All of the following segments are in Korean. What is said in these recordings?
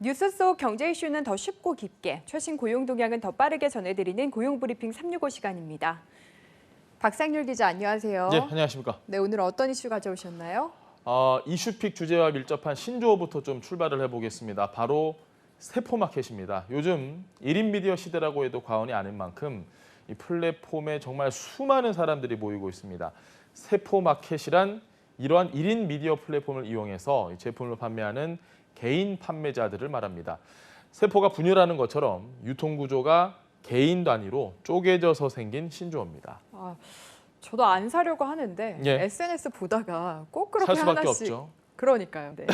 뉴스 속 경제 이슈는 더 쉽고 깊게, 최신 고용 동향은 더 빠르게 전해드리는 고용브리핑 365 시간입니다. 박상률 기자 안녕하세요. 네, 안녕하십니까. 네, 오늘 어떤 이슈 가져오셨나요? 이슈픽 주제와 밀접한 신조어부터 좀 출발을 해보겠습니다. 바로 세포마켓입니다. 요즘 1인 미디어 시대라고 해도 과언이 아닌 만큼 이 플랫폼에 정말 수많은 사람들이 모이고 있습니다. 세포마켓이란 이러한 1인 미디어 플랫폼을 이용해서 제품을 판매하는 개인 판매자들을 말합니다. 세포가 분열하는 것처럼 유통구조가 개인 단위로 쪼개져서 생긴 신조어입니다. 저도 안 사려고 하는데 예. SNS 보다가 꼭 그렇게 살 수밖에 하나씩. 없죠. 그러니까요. 네.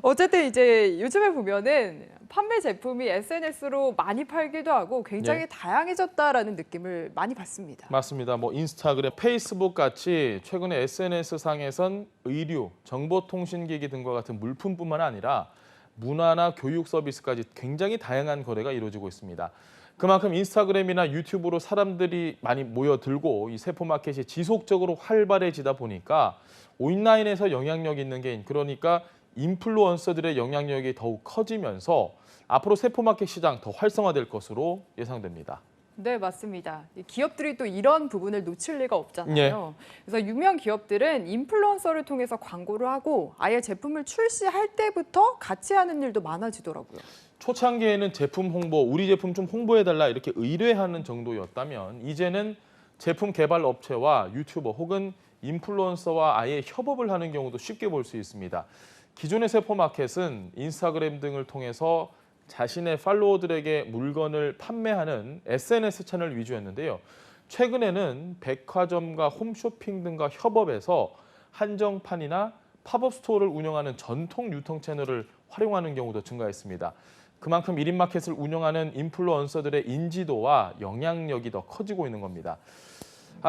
어쨌든 이제 요즘에 보면은 판매 제품이 SNS로 많이 팔기도 하고 굉장히 예. 다양해졌다라는 느낌을 많이 받습니다. 맞습니다. 인스타그램, 페이스북 같이 최근에 SNS 상에선 의류, 정보통신기기 등과 같은 물품뿐만 아니라 문화나 교육 서비스까지 굉장히 다양한 거래가 이루어지고 있습니다. 그만큼 인스타그램이나 유튜브로 사람들이 많이 모여들고 이 세포마켓이 지속적으로 활발해지다 보니까 온라인에서 영향력 있는 개인, 그러니까 인플루언서들의 영향력이 더욱 커지면서 앞으로 세포마켓 시장 더 활성화될 것으로 예상됩니다. 네, 맞습니다. 이 기업들이 또 이런 부분을 놓칠 리가 없잖아요. 그래서 유명 기업들은 인플루언서를 통해서 광고를 하고 아예 제품을 출시할 때부터 같이 하는 일도 많아지더라고요. 초창기에는 제품 홍보, 우리 제품 좀 홍보해달라 이렇게 의뢰하는 정도였다면 이제는 제품 개발 업체와 유튜버 혹은 인플루언서와 아예 협업을 하는 경우도 쉽게 볼 수 있습니다. 기존의 세포마켓은 인스타그램 등을 통해서 자신의 팔로워들에게 물건을 판매하는 SNS 채널 위주였는데요. 최근에는 백화점과 홈쇼핑 등과 협업해서 한정판이나 팝업 스토어를 운영하는 전통 유통 채널을 활용하는 경우도 증가했습니다. 그만큼 1인 마켓을 운영하는 인플루언서들의 인지도와 영향력이 더 커지고 있는 겁니다.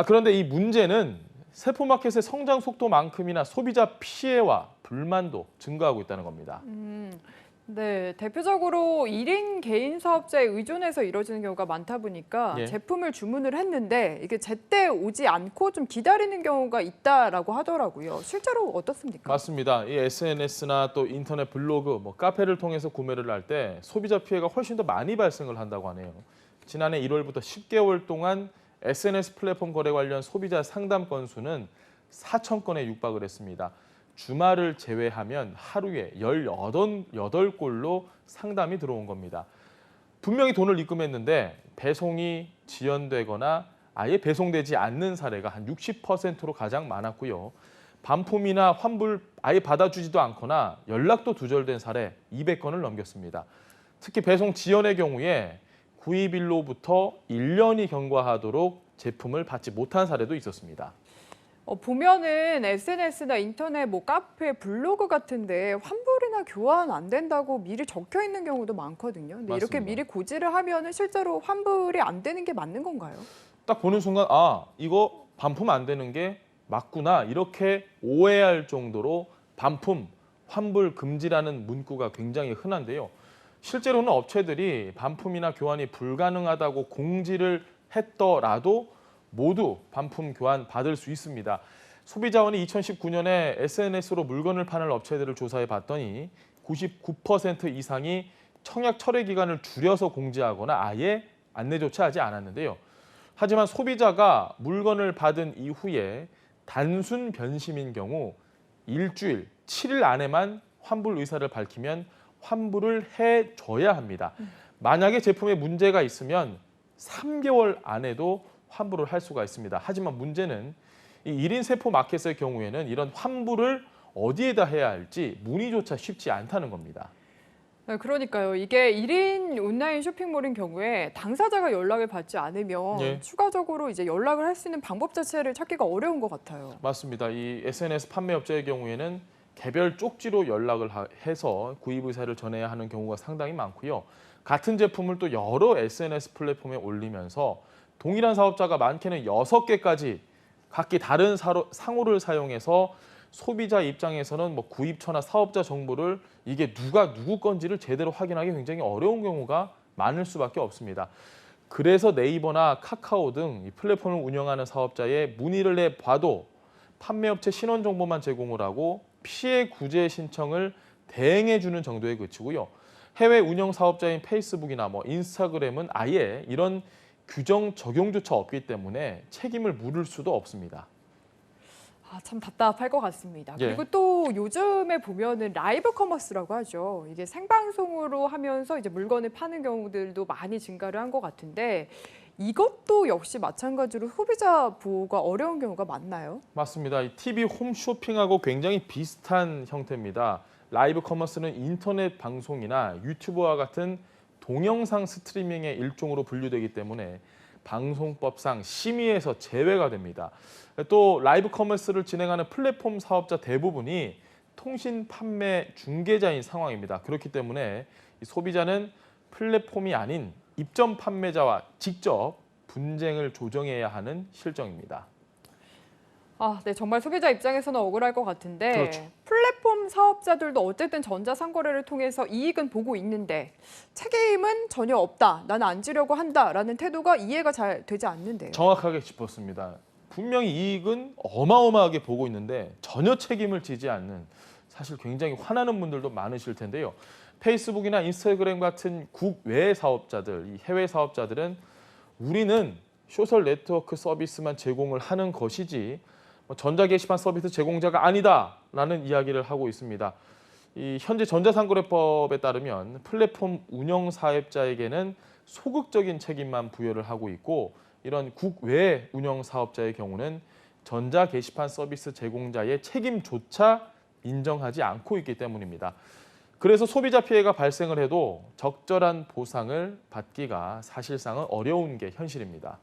그런데 이 문제는 세포마켓의 성장 속도만큼이나 소비자 피해와 불만도 증가하고 있다는 겁니다. 네, 대표적으로 1인 개인 사업자에 의존해서 이루어지는 경우가 많다 보니까 예. 제품을 주문을 했는데 이게 제때 오지 않고 좀 기다리는 경우가 있다라고 하더라고요. 실제로 어떻습니까? 맞습니다. 이 SNS나 또 인터넷 블로그, 카페를 통해서 구매를 할 때 소비자 피해가 훨씬 더 많이 발생을 한다고 하네요. 지난해 1월부터 10개월 동안 SNS 플랫폼 거래 관련 소비자 상담 건수는 4,000건에 육박을 했습니다. 주말을 제외하면 하루에 18건로 상담이 들어온 겁니다. 분명히 돈을 입금했는데 배송이 지연되거나 아예 배송되지 않는 사례가 한 60%로 가장 많았고요. 반품이나 환불 아예 받아주지도 않거나 연락도 두절된 사례 200건을 넘겼습니다. 특히 배송 지연의 경우에 구입일로부터 1년이 경과하도록 제품을 받지 못한 사례도 있었습니다. 보면은 SNS나 인터넷, 카페, 블로그 같은데 환불이나 교환 안 된다고 미리 적혀 있는 경우도 많거든요. 근데 이렇게 맞습니다. 미리 고지를 하면은 실제로 환불이 안 되는 게 맞는 건가요? 딱 보는 순간 이거 반품 안 되는 게 맞구나 이렇게 오해할 정도로 반품, 환불 금지라는 문구가 굉장히 흔한데요. 실제로는 업체들이 반품이나 교환이 불가능하다고 공지를 했더라도 모두 반품 교환 받을 수 있습니다. 소비자원이 2019년에 SNS로 물건을 파는 업체들을 조사해 봤더니 99% 이상이 청약 철회 기간을 줄여서 공지하거나 아예 안내조차 하지 않았는데요. 하지만 소비자가 물건을 받은 이후에 단순 변심인 경우 일주일, 7일 안에만 환불 의사를 밝히면 환불을 해줘야 합니다. 만약에 제품에 문제가 있으면 3개월 안에도 환불을 할 수가 있습니다. 하지만 문제는 이 1인 세포 마켓의 경우에는 이런 환불을 어디에다 해야 할지 문의조차 쉽지 않다는 겁니다. 네, 그러니까요. 이게 1인 온라인 쇼핑몰인 경우에 당사자가 연락을 받지 않으면 예. 추가적으로 이제 연락을 할 수 있는 방법 자체를 찾기가 어려운 것 같아요. 맞습니다. 이 SNS 판매업체의 경우에는 개별 쪽지로 연락을 해서 구입 의사를 전해야 하는 경우가 상당히 많고요. 같은 제품을 또 여러 SNS 플랫폼에 올리면서 동일한 사업자가 많게는 6개까지 각기 다른 상호를 사용해서 소비자 입장에서는 구입처나 사업자 정보를 이게 누가 누구 건지를 제대로 확인하기 굉장히 어려운 경우가 많을 수밖에 없습니다. 그래서 네이버나 카카오 등 이 플랫폼을 운영하는 사업자에 문의를 해봐도 판매업체 신원 정보만 제공을 하고 피해 구제 신청을 대행해 주는 정도에 그치고요. 해외 운영 사업자인 페이스북이나 뭐 인스타그램은 아예 이런 규정 적용조차 없기 때문에 책임을 물을 수도 없습니다. 아, 참 답답할 것 같습니다. 예. 그리고 또 요즘에 보면은 라이브 커머스라고 하죠. 이게 생방송으로 하면서 이제 물건을 파는 경우들도 많이 증가를 한 것 같은데 이것도 역시 마찬가지로 소비자 보호가 어려운 경우가 많나요? 맞습니다. 이 TV 홈쇼핑하고 굉장히 비슷한 형태입니다. 라이브 커머스는 인터넷 방송이나 유튜브와 같은 동영상 스트리밍의 일종으로 분류되기 때문에 방송법상 심의에서 제외가 됩니다. 또 라이브 커머스를 진행하는 플랫폼 사업자 대부분이 통신 판매 중개자인 상황입니다. 그렇기 때문에 이 소비자는 플랫폼이 아닌 입점 판매자와 직접 분쟁을 조정해야 하는 실정입니다. 아, 네, 정말 소비자 입장에서는 억울할 것 같은데 그렇죠. 플랫폼 사업자들도 어쨌든 전자상거래를 통해서 이익은 보고 있는데 책임은 전혀 없다, 나는 안 지려고 한다라는 태도가 이해가 잘 되지 않는데요. 정확하게 짚었습니다. 분명히 이익은 어마어마하게 보고 있는데 전혀 책임을 지지 않는, 사실 굉장히 화나는 분들도 많으실 텐데요. 페이스북이나 인스타그램 같은 국외 사업자들, 이 해외 사업자들은 우리는 소셜 네트워크 서비스만 제공을 하는 것이지 전자 게시판 서비스 제공자가 아니다라는 이야기를 하고 있습니다. 이 현재 전자상거래법에 따르면 플랫폼 운영 사업자에게는 소극적인 책임만 부여를 하고 있고, 이런 국외 운영 사업자의 경우는 전자 게시판 서비스 제공자의 책임조차 인정하지 않고 있기 때문입니다. 그래서 소비자 피해가 발생을 해도 적절한 보상을 받기가 사실상은 어려운 게 현실입니다.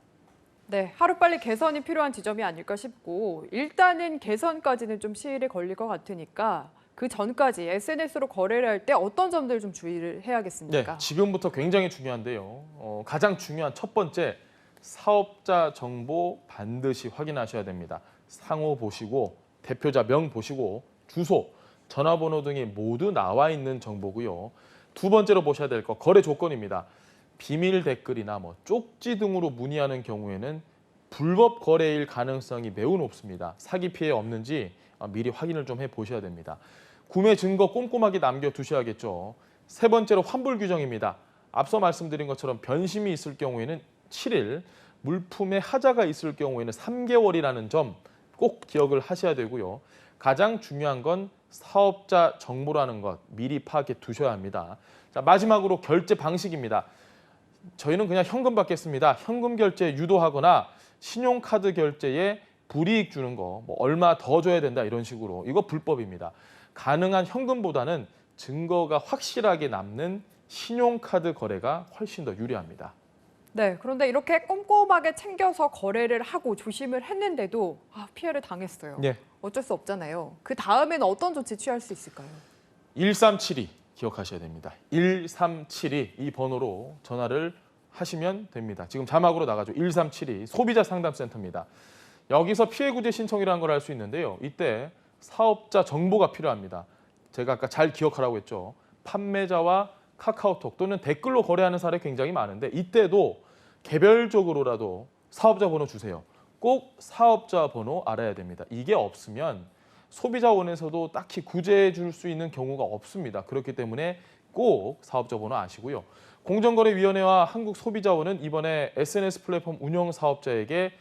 네, 하루빨리 개선이 필요한 지점이 아닐까 싶고 일단은 개선까지는 좀 시일이 걸릴 것 같으니까 그 전까지 SNS로 거래를 할 때 어떤 점들 좀 주의를 네, 해야겠습니까? 지금부터 굉장히 중요한데요. 가장 중요한 첫 번째, 사업자 정보 반드시 확인하셔야 됩니다. 상호 보시고 대표자 명 보시고 주소, 전화번호 등이 모두 나와 있는 정보고요. 두 번째로 보셔야 될 거, 거래 조건입니다. 비밀 댓글이나 쪽지 등으로 문의하는 경우에는 불법 거래일 가능성이 매우 높습니다. 사기 피해 없는지 미리 확인을 좀 해보셔야 됩니다. 구매 증거 꼼꼼하게 남겨두셔야겠죠. 세 번째로 환불 규정입니다. 앞서 말씀드린 것처럼 변심이 있을 경우에는 7일, 물품에 하자가 있을 경우에는 3개월이라는 점 꼭 기억을 하셔야 되고요. 가장 중요한 건 사업자 정보라는 것 미리 파악해 두셔야 합니다. 자, 마지막으로 결제 방식입니다. 저희는 그냥 현금 받겠습니다. 현금 결제 유도하거나 신용카드 결제에 불이익 주는 거, 얼마 더 줘야 된다 이런 식으로, 이거 불법입니다. 가능한 현금보다는 증거가 확실하게 남는 신용카드 거래가 훨씬 더 유리합니다. 네, 그런데 이렇게 꼼꼼하게 챙겨서 거래를 하고 조심을 했는데도 피해를 당했어요. 네. 어쩔 수 없잖아요. 그 다음에는 어떤 조치 취할 수 있을까요? 1372 기억하셔야 됩니다. 1372 이 번호로 전화를 하시면 됩니다. 지금 자막으로 나가죠. 1372 소비자 상담센터입니다. 여기서 피해 구제 신청이라는 걸 할 수 있는데요. 이때 사업자 정보가 필요합니다. 제가 아까 잘 기억하라고 했죠. 판매자와 카카오톡 또는 댓글로 거래하는 사례 굉장히 많은데 이때도 개별적으로라도 사업자 번호 주세요. 꼭 사업자 번호 알아야 됩니다. 이게 없으면 소비자원에서도 딱히 구제해 줄 수 있는 경우가 없습니다. 그렇기 때문에 꼭 사업자 번호 아시고요. 공정거래위원회와 한국소비자원은 이번에 SNS 플랫폼 운영 사업자에게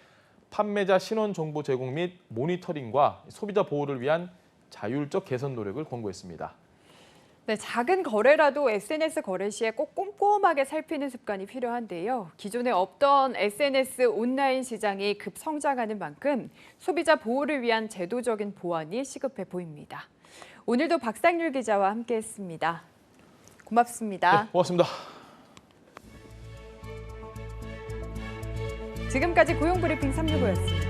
판매자 신원 정보 제공 및 모니터링과 소비자 보호를 위한 자율적 개선 노력을 권고했습니다. 네, 작은 거래라도 SNS 거래 시에 꼭 꼼꼼하게 살피는 습관이 필요한데요. 기존에 없던 SNS 온라인 시장이 급성장하는 만큼 소비자 보호를 위한 제도적인 보완이 시급해 보입니다. 오늘도 박상률 기자와 함께했습니다. 고맙습니다. 네, 고맙습니다. 지금까지 고용브리핑 365였습니다.